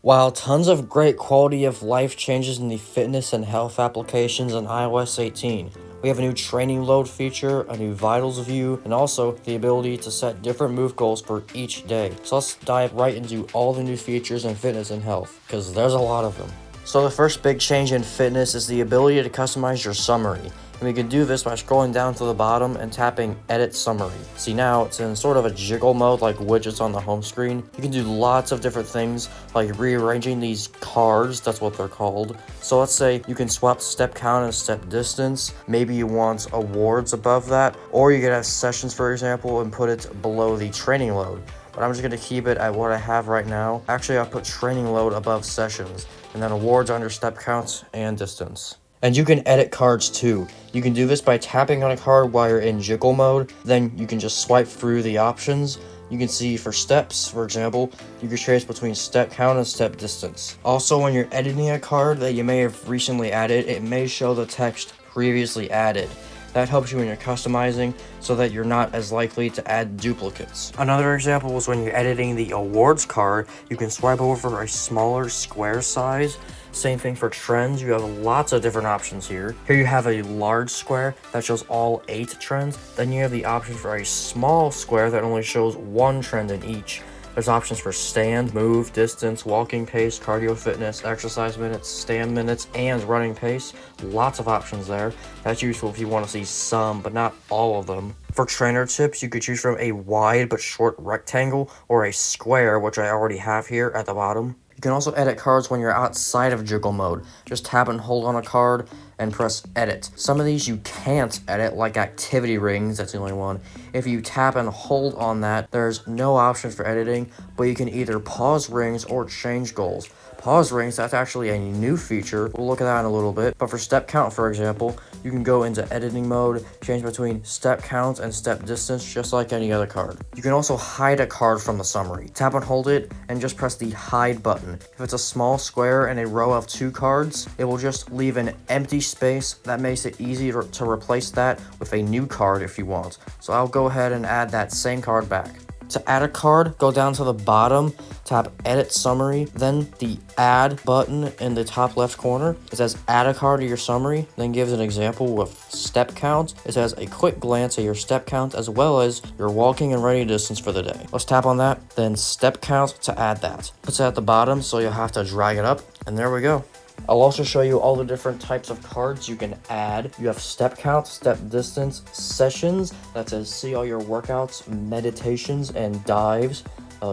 While tons of great quality of life changes in the fitness and health applications in iOS 18, we have a new training load feature, a new vitals view, and also the ability to set different move goals for each day. So let's dive right into all the new features in fitness and health, because there's a lot of them. So the first big change in fitness is the ability to customize your summary. And we can do this by scrolling down to the bottom and tapping Edit Summary. See, now it's in sort of a jiggle mode like widgets on the home screen. You can do lots of different things like rearranging these cards, that's what they're called. So let's say you can swap step count and step distance. Maybe you want awards above that, or you could have sessions, for example, and put it below the training load. But I'm just going to keep it at what I have right now. Actually, I'll put training load above sessions, and then awards under step counts and distance. And you can edit cards too. You can do this by tapping on a card while you're in jiggle mode. Then you can just swipe through the options. You can see for steps, for example, you can trace between step count and step distance. Also, when you're editing a card that you may have recently added, it may show the text previously added. That helps you when you're customizing so that you're not as likely to add duplicates. Another example is when you're editing the awards card, you can swipe over a smaller square size. Same thing for trends, you have lots of different options here. Here you have a large square that shows all 8 trends. Then you have the option for a small square that only shows 1 trend in each. There's options for stand, move, distance, walking pace, cardio fitness, exercise minutes, stand minutes, and running pace. Lots of options there. That's useful if you want to see some, but not all of them. For trainer tips, you could choose from a wide but short rectangle or a square, which I already have here at the bottom. You can also edit cards when you're outside of jiggle mode. Just tap and hold on a card and press edit. Some of these you can't edit, like activity rings, that's the only one. If you tap and hold on that, there's no option for editing, but you can either pause rings or change goals. Pause rings, that's actually a new feature. We'll look at that in a little bit. But for step count, for example, you can go into editing mode, change between step count and step distance, just like any other card. You can also hide a card from the summary. Tap and hold it, and just press the hide button. If it's a small square and a row of 2 cards, it will just leave an empty space. That makes it easy to replace that with a new card if you want. So I'll go ahead and add that same card back. To add a card, go down to the bottom, tap Edit Summary, then the Add button in the top left corner. It says Add a card to your summary, then gives an example with step count. It says a quick glance at your step count as well as your walking and running distance for the day. Let's tap on that, then step count to add that. Puts it at the bottom, so you'll have to drag it up, and there we go. I'll also show you all the different types of cards you can add. You have step count, step distance, sessions, that says see all your workouts, meditations, and dives.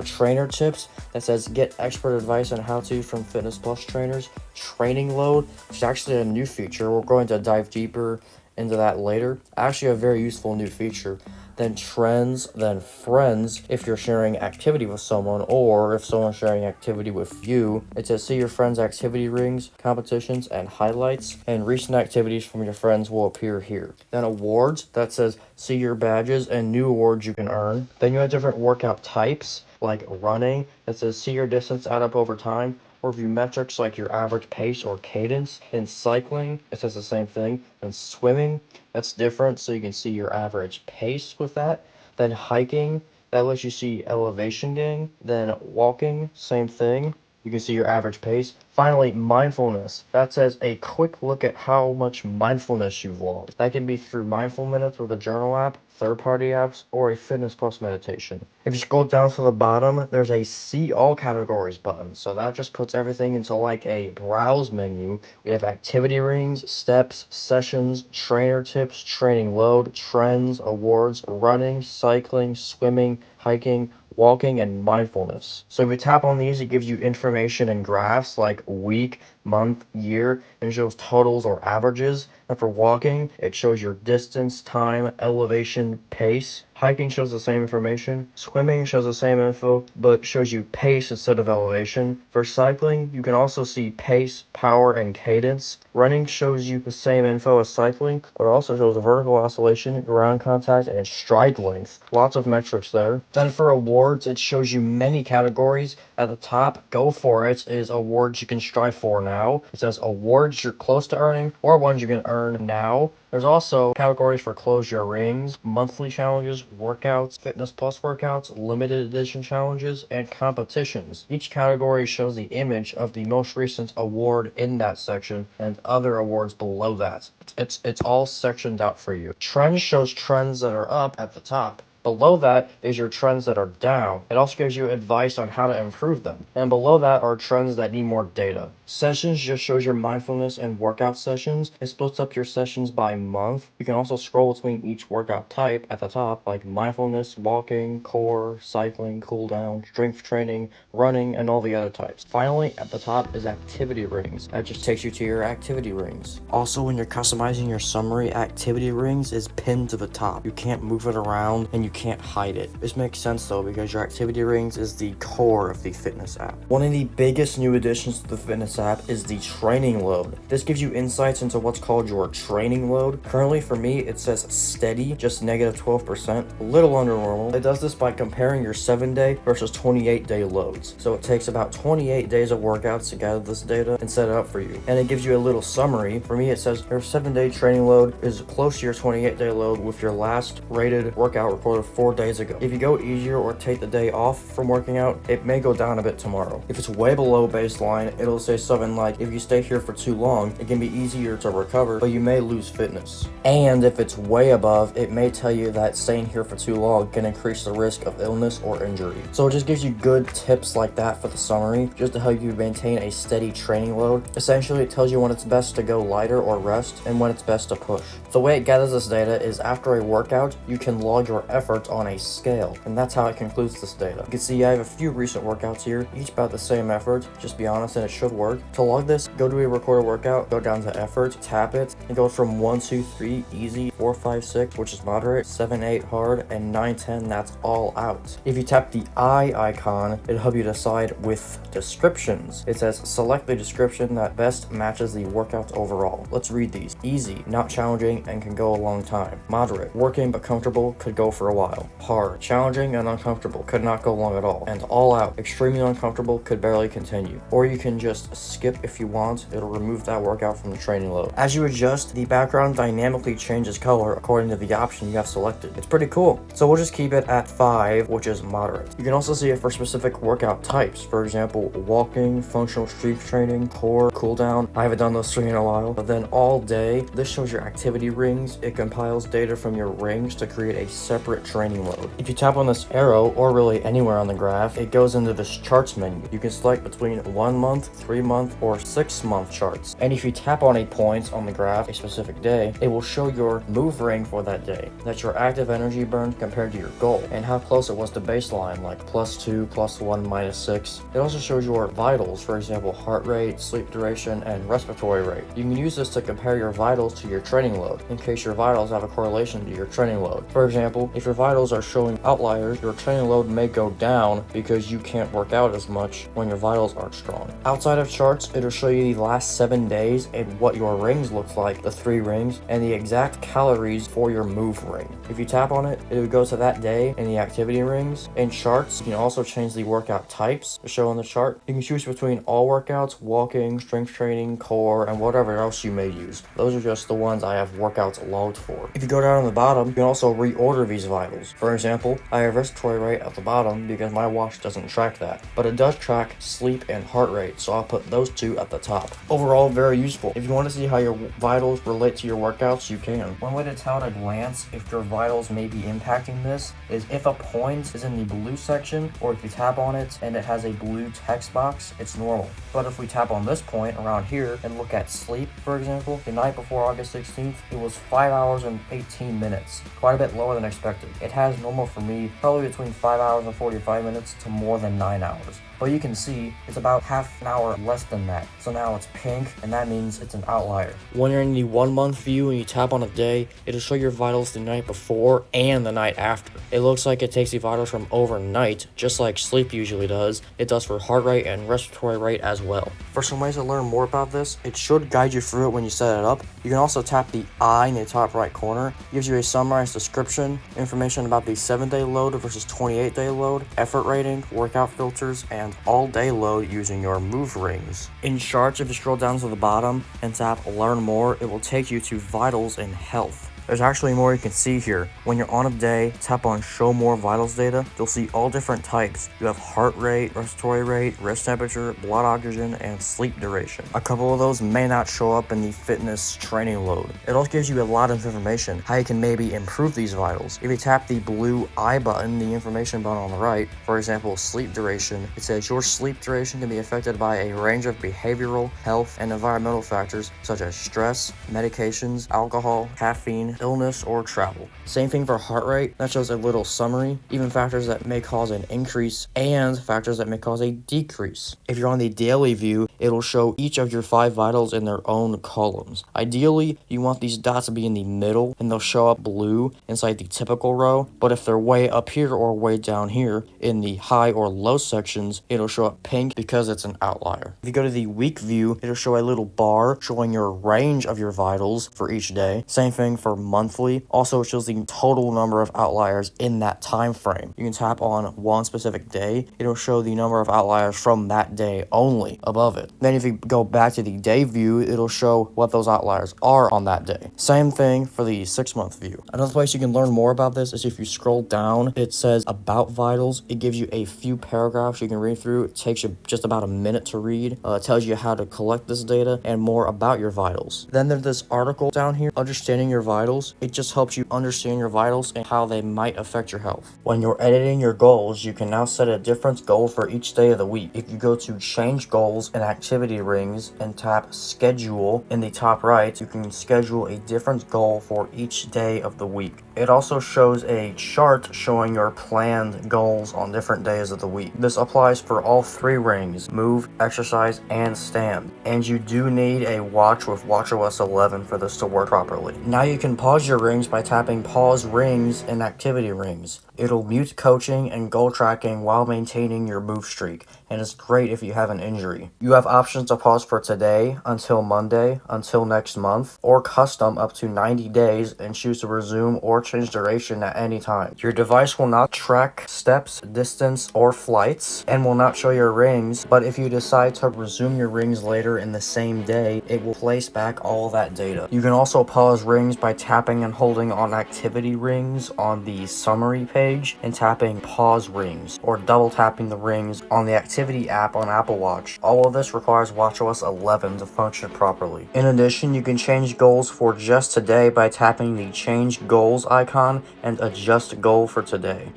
Trainer tips, that says get expert advice on how to from Fitness Plus trainers. Training load, which is actually a new feature. We're going to dive deeper into that later. Actually a very useful new feature. Then trends, then friends if you're sharing activity with someone, or if someone's sharing activity with you. It says see your friends' activity rings, competitions, and highlights, and recent activities from your friends will appear here. Then awards, that says see your badges and new awards you can earn. Then you have different workout types, like running, that says see your distance add up over time, or view metrics like your average pace or cadence. In cycling, it says the same thing. And swimming, that's different, so you can see your average pace with that. Then hiking, that lets you see elevation gain. Then walking, same thing. You can see your average pace. Finally, mindfulness. That says a quick look at how much mindfulness you've logged. That can be through Mindful Minutes with a journal app, third-party apps, or a Fitness Plus meditation. If you scroll down to the bottom, there's a See All Categories button. So that just puts everything into like a browse menu. We have activity rings, steps, sessions, trainer tips, training load, trends, awards, running, cycling, swimming, hiking, walking, and mindfulness. So if we tap on these, it gives you information and graphs like week, month, year, and it shows totals or averages. And for walking, it shows your distance, time, elevation, pace. Hiking shows the same information. Swimming shows the same info, but shows you pace instead of elevation. For cycling, you can also see pace, power, and cadence. Running shows you the same info as cycling, but also shows vertical oscillation, ground contact, and stride length. Lots of metrics there. Then for awards, it shows you many categories. At the top, go for it is awards you can strive for now. It says awards you're close to earning or ones you can earn now. There's also categories for close your rings, monthly challenges, workouts, fitness plus workouts, limited edition challenges, and competitions. Each category shows the image of the most recent award in that section and other awards below that. It's all sectioned out for you. Trends shows trends that are up at the top. Below that is your trends that are down. It also gives you advice on how to improve them. And below that are trends that need more data. Sessions just shows your mindfulness and workout sessions. It splits up your sessions by month. You can also scroll between each workout type at the top, like mindfulness, walking, core, cycling, cool down, strength training, running, and all the other types. Finally, at the top is activity rings. That just takes you to your activity rings. Also, when you're customizing your summary, activity rings is pinned to the top. You can't move it around and you can't hide it. This makes sense though, because your activity rings is the core of the fitness app. One of the biggest new additions to the fitness app is the training load. This gives you insights into what's called your training load. Currently for me, it says steady, just negative 12%, a little under normal. It does this by comparing your 7-day versus 28-day loads. So it takes about 28 days of workouts to gather this data and set it up for you. And it gives you a little summary. For me, it says your 7-day training load is close to your 28-day load with your last rated workout recorded 4 days ago. If you go easier or take the day off from working out, it may go down a bit tomorrow. If it's way below baseline, it'll say something like, if you stay here for too long, it can be easier to recover, but you may lose fitness. And if it's way above, it may tell you that staying here for too long can increase the risk of illness or injury. So it just gives you good tips like that for the summary, just to help you maintain a steady training load. Essentially, it tells you when it's best to go lighter or rest, and when it's best to push. The way it gathers this data is after a workout, you can log your effort on a scale, and that's how it concludes this data. You can see I have a few recent workouts here, each about the same effort. Just be honest and it should work. To log this, go to a recorded workout, go down to effort, tap it, and go from 1, 2, 3 easy, 4, 5, 6 which is moderate, 7, 8 hard, and 9, 10 that's all out. If you tap the I icon, it'll help you decide with descriptions. It says select the description that best matches the workout overall. Let's read these. Easy, not challenging, and can go a long time. Moderate, working but comfortable, could go for a while. Hard, challenging and uncomfortable, could not go long at all. And all out, extremely uncomfortable, could barely continue. Or you can just skip if you want. It'll remove that workout from the training load. As you adjust, the background dynamically changes color according to the option you have selected. It's pretty cool. So we'll just keep it at 5, which is moderate. You can also see it for specific workout types. For example, walking, functional strength training, core, cool down. I haven't done those 3 in a while. But then all day, this shows your activity rings. It compiles data from your rings to create a separate training load. If you tap on this arrow, or really anywhere on the graph, it goes into this charts menu. You can select between 1 month, 3 month, or 6 month charts. And if you tap on a point on the graph, a specific day, it will show your move ring for that day. That's your active energy burned compared to your goal, and how close it was to baseline, like +2, +1, -6. It also shows your vitals, for example, heart rate, sleep duration, and respiratory rate. You can use this to compare your vitals to your training load, in case your vitals have a correlation to your training load. For example, if your vitals are showing outliers, your training load may go down because you can't work out as much when your vitals aren't strong. Outside of charts, it'll show you the last 7 days and what your rings looks like, the 3 rings, and the exact calories for your move ring. If you tap on it, it will go to that day in the activity rings. In charts, you can also change the workout types to show on the chart. You can choose between all workouts, walking, strength training, core, and whatever else you may use. Those are just the ones I have workouts logged for. If you go down on the bottom, you can also reorder these vitals. For example, I have respiratory rate at the bottom because my watch doesn't track that, but it does track sleep and heart rate, so I'll put those 2 at the top. Overall, very useful. If you want to see how your vitals relate to your workouts, you can. One way to tell at a glance if your vitals may be impacting this is if a point is in the blue section, or if you tap on it and it has a blue text box, it's normal. But if we tap on this point around here and look at sleep, for example, the night before August 16th, it was 5 hours and 18 minutes, quite a bit lower than expected. It has normal for me, probably between 5 hours and 45 minutes to more than 9 hours. But you can see it's about half an hour less than that. So now it's pink, and that means it's an outlier. When you're in the 1 month view and you tap on a day, it'll show your vitals the night before and the night after. It looks like it takes the vitals from overnight, just like sleep usually does. It does for heart rate and respiratory rate as well. For some ways to learn more about this, it should guide you through it when you set it up. You can also tap the I in the top right corner. It gives you a summarized description, information information about the 7-day load versus 28-day load, effort rating, workout filters, and all-day load using your move rings. In charts, if you scroll down to the bottom and tap Learn More, it will take you to Vitals and Health. There's actually more you can see here. When you're on a day, tap on Show More Vitals Data. You'll see all different types. You have heart rate, respiratory rate, wrist temperature, blood oxygen, and sleep duration. A couple of those may not show up in the fitness training load. It also gives you a lot of information, how you can maybe improve these vitals. If you tap the blue I button, the information button on the right, for example, sleep duration, it says your sleep duration can be affected by a range of behavioral, health, and environmental factors such as stress, medications, alcohol, caffeine, illness, or travel. Same thing for heart rate. That shows a little summary, even factors that may cause an increase and factors that may cause a decrease. If you're on the daily view, it'll show each of your 5 vitals in their own columns. Ideally, you want these dots to be in the middle and they'll show up blue inside the typical row, but if they're way up here or way down here in the high or low sections, it'll show up pink because it's an outlier. If you go to the week view, it'll show a little bar showing your range of your vitals for each day. Same thing for monthly. Also, it shows the total number of outliers in that time frame. You can tap on one specific day. It'll show the number of outliers from that day only above it. Then if you go back to the day view, it'll show what those outliers are on that day. Same thing for the 6-month view. Another place you can learn more about this is if you scroll down, it says About Vitals. It gives you a few paragraphs you can read through. It takes you just about a minute to read. It tells you how to collect this data and more about your vitals. Then there's this article down here, Understanding Your Vitals. It just helps you understand your vitals and how they might affect your health. When you're editing your goals, you can now set a different goal for each day of the week. If you go to Change Goals and Activity Rings and tap Schedule in the top right, you can schedule a different goal for each day of the week. It also shows a chart showing your planned goals on different days of the week. This applies for all 3 rings, Move, Exercise, and Stand. And you do need a watch with watchOS 11 for this to work properly. Now you can pause your rings by tapping Pause Rings and Activity Rings. It'll mute coaching and goal tracking while maintaining your move streak, and it's great if you have an injury. You have options to pause for today, until Monday, until next month, or custom up to 90 days and choose to resume or change duration at any time. Your device will not track steps, distance, or flights, and will not show your rings, but if you decide to resume your rings later in the same day, it will place back all that data. You can also pause rings by tapping and holding on activity rings on the summary page and tapping pause rings, or double tapping the rings on the activity app on Apple Watch. All of this requires watchOS 11 to function properly. In addition, you can change goals for just today by tapping the Change Goals icon and adjust goal for today.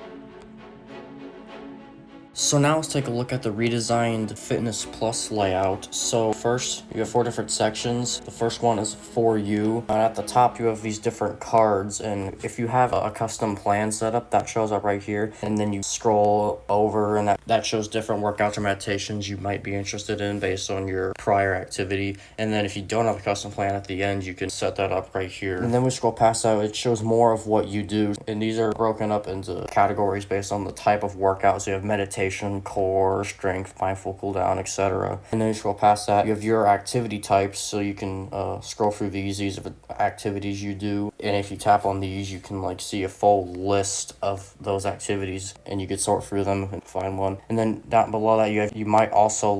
So now let's take a look at the redesigned Fitness Plus layout. So first, you have 4 different sections. The first one is For You. And at the top, you have these different cards. And if you have a custom plan set up, that shows up right here. And then you scroll over and that shows different workouts or meditations you might be interested in based on your prior activity. And then if you don't have a custom plan at the end, you can set that up right here. And then we scroll past that, it shows more of what you do. And these are broken up into categories based on the type of workout. So you have meditation, core, strength, mindful cool down, etc. And then you scroll past that, you have your activity types, so you can scroll through these are the activities you do, and if you tap on these, you can see a full list of those activities, and you could sort through them and find one. And then down below that, you might also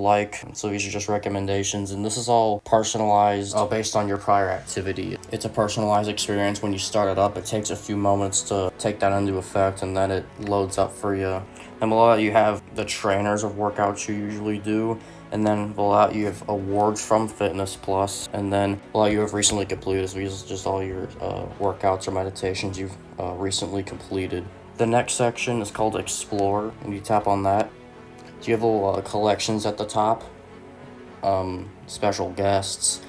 so these are just recommendations, and this is all personalized based on your prior activity. It's a personalized experience. When you start it up, it takes a few moments to take that into effect, and then it loads up for you. And below that, you have the trainers of workouts you usually do. And then below that, you have awards from Fitness Plus. And then below you have recently completed. So these are just all your workouts or meditations you've recently completed. The next section is called Explore, and you tap on that. So you have little collections at the top, special guests.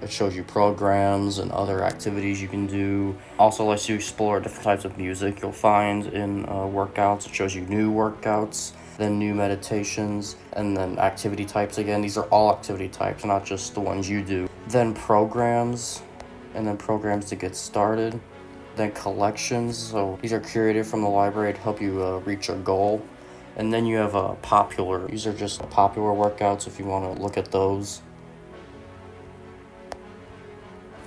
It shows you programs and other activities you can do. Also lets you explore different types of music you'll find in workouts. It shows you new workouts, then new meditations, and then activity types again. These are all activity types, not just the ones you do. Then programs, and then programs to get started. Then collections, so these are curated from the library to help you reach a goal. And then you have popular. These are just popular workouts if you want to look at those.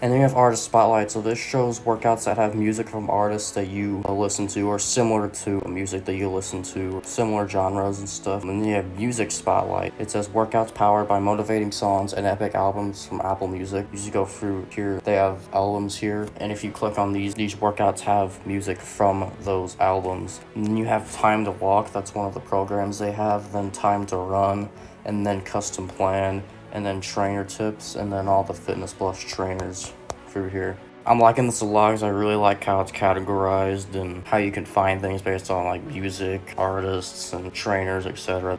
And then you have Artist Spotlight, so this shows workouts that have music from artists that you listen to or similar to music that you listen to, similar genres and stuff. And then you have Music Spotlight. It says workouts powered by motivating songs and epic albums from Apple Music. You just go through here, they have albums here, and if you click on these workouts have music from those albums. And then you have Time to Walk, that's one of the programs they have, then Time to Run, and then Custom Plan, and then Trainer Tips, and then all the Fitness Plus trainers through here. I'm liking this a lot because I really like how it's categorized and how you can find things based on like music, artists, and trainers, etc.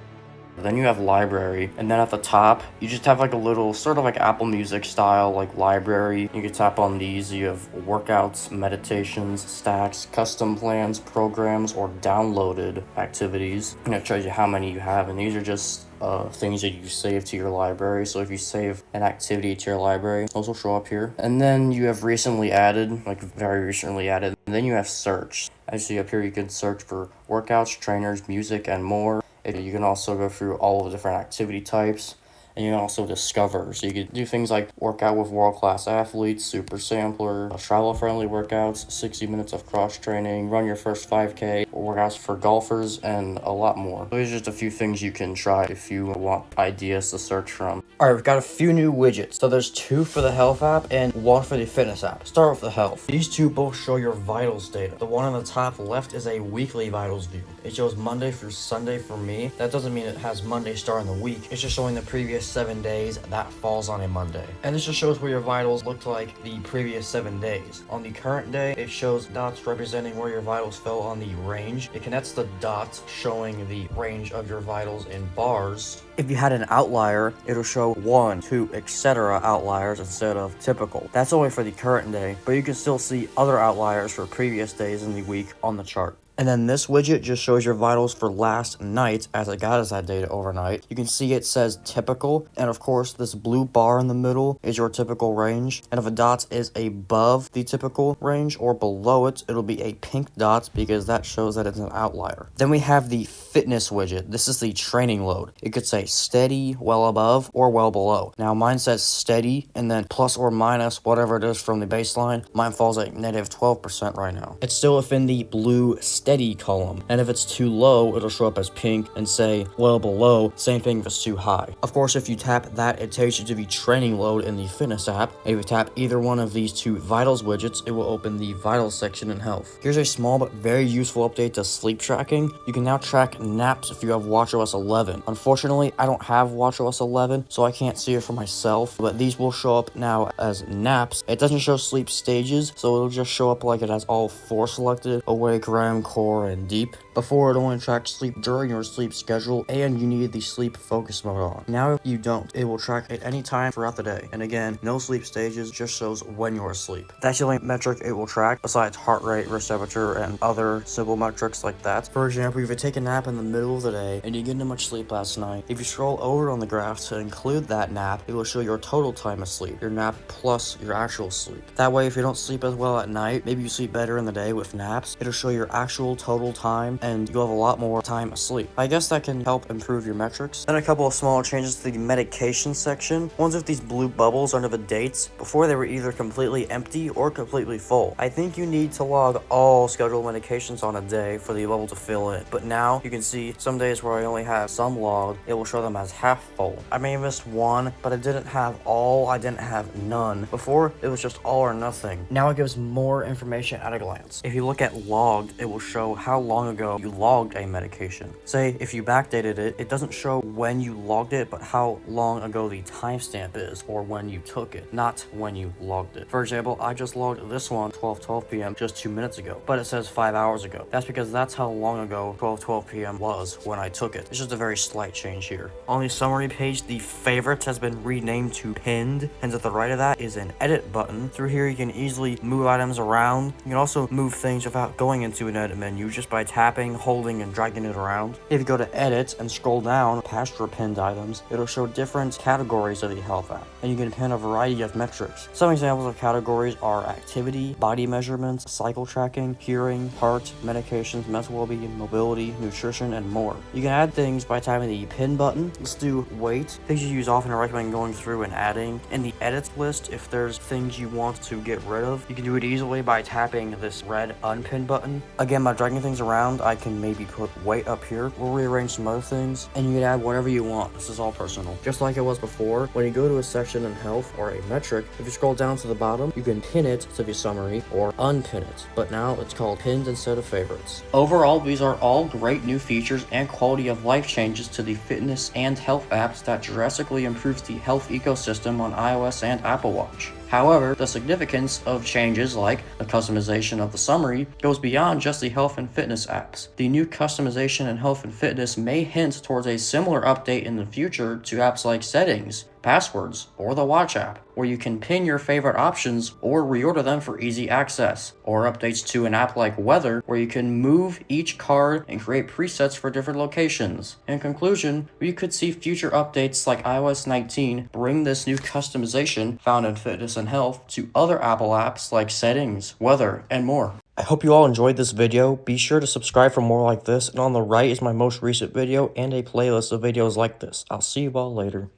Then you have library, and then at the top you just have like a little sort of like Apple Music style like library. You can tap on these. You have workouts, meditations, stacks, custom plans, programs, or downloaded activities, and it shows you how many you have, and these are just things that you save to your library. So if you save an activity to your library, those will show up here. And then you have recently added, like very recently added, and then you have search. As you see up here, you can search for workouts, trainers, music, and more. You can also go through all of the different activity types, and you can also discover. So you can do things like workout with world-class athletes, super sampler, travel-friendly workouts, 60 minutes of cross-training, run your first 5K, workouts for golfers, and a lot more. Those are just a few things you can try if you want ideas to search from. Alright, we've got a few new widgets. So there's 2 for the health app and 1 for the fitness app. Start with the health. These 2 both show your vitals data. The one on the top left is a weekly vitals view. It shows Monday through Sunday for me. That doesn't mean it has Monday starting the week. It's just showing the previous 7 days that falls on a Monday. And this just shows where your vitals looked like the previous 7 days. On the current day, it shows dots representing where your vitals fell on the range. It connects the dots showing the range of your vitals in bars. If you had an outlier, it'll show 1, 2, etc. outliers instead of typical. That's only for the current day, but you can still see other outliers for previous days in the week on the chart. And then this widget just shows your vitals for last night as it got us that data overnight. You can see it says typical, and of course this blue bar in the middle is your typical range. And if a dot is above the typical range or below it, it'll be a pink dot because that shows that it's an outlier. Then we have the fitness widget. This is the training load. It could say steady, well above, or well below. Now mine says steady and then plus or minus whatever it is from the baseline. Mine falls at negative 12% right now. It's still within the blue steady column, and if it's too low, it'll show up as pink and say well below. Same thing if it's too high. Of course, if you tap that, it takes you to the training load in the fitness app. And if you tap either one of these 2 vitals widgets, it will open the vitals section in health. Here's a small but very useful update to sleep tracking. You can now track naps if you have watchOS 11. Unfortunately, I don't have watchOS 11, so I can't see it for myself, but these will show up now as naps. It doesn't show sleep stages, so it'll just show up like it has all 4 selected: awake, REM, core, and deep. Before, it only tracked sleep during your sleep schedule, and you needed the sleep focus mode on. Now, if you don't, it will track at any time throughout the day. And again, no sleep stages, just shows when you're asleep. That's the only metric it will track, besides heart rate, wrist temperature, and other simple metrics like that. For example, if you take a nap in the middle of the day, and you didn't get much sleep last night, if you scroll over on the graph to include that nap, it will show your total time of sleep, your nap plus your actual sleep. That way, if you don't sleep as well at night, maybe you sleep better in the day with naps, it'll show your actual total time, and you'll have a lot more time asleep. I guess that can help improve your metrics. Then a couple of smaller changes to the medication section. One's with these blue bubbles under the dates. Before, they were either completely empty or completely full. I think you need to log all scheduled medications on a day for the bubble to fill in. But now you can see some days where I only have some logged, it will show them as half full. I may have missed one, but I didn't have all, I didn't have none. Before, it was just all or nothing. Now it gives more information at a glance. If you look at logged, it will show how long ago you logged a medication. Say, if you backdated it, it doesn't show when you logged it, but how long ago the timestamp is, or when you took it, not when you logged it. For example, I just logged this one 12:12 p.m. just 2 minutes ago, but it says 5 hours ago. That's because that's how long ago 12:12 p.m. was when I took it. It's just a very slight change here. On the summary page, the favorites has been renamed to pinned, and to the right of that is an edit button. Through here, you can easily move items around. You can also move things without going into an edit menu just by tapping tapping, holding, and dragging it around. If you go to Edit and scroll down past your pinned items, it'll show different categories of the health app, and you can pin a variety of metrics. Some examples of categories are activity, body measurements, cycle tracking, hearing, heart, medications, mental well-being, mobility, nutrition, and more. You can add things by tapping the pin button. Let's do weight. Things you use often, I recommend going through and adding. In the edit list, if there's things you want to get rid of, you can do it easily by tapping this red unpin button. Again, by dragging things around, I can maybe put weight up here. We'll rearrange some other things, and you can add whatever you want. This is all personal. Just like it was before, when you go to a section in health or a metric, if you scroll down to the bottom, you can pin it to the summary or unpin it, but now it's called pinned instead of favorites. Overall, these are all great new features and quality of life changes to the fitness and health apps that drastically improves the health ecosystem on iOS and Apple Watch. However, the significance of changes like the customization of the summary goes beyond just the health and fitness apps. The new customization in health and fitness may hint towards a similar update in the future to apps like settings, passwords, or the watch app, where you can pin your favorite options or reorder them for easy access, or updates to an app like weather, where you can move each card and create presets for different locations. In conclusion, we could see future updates like iOS 19 bring this new customization found in fitness and health to other Apple apps like settings, weather, and more. I hope you all enjoyed this video. Be sure to subscribe for more like this, and on the right is my most recent video and a playlist of videos like this. I'll see you all later.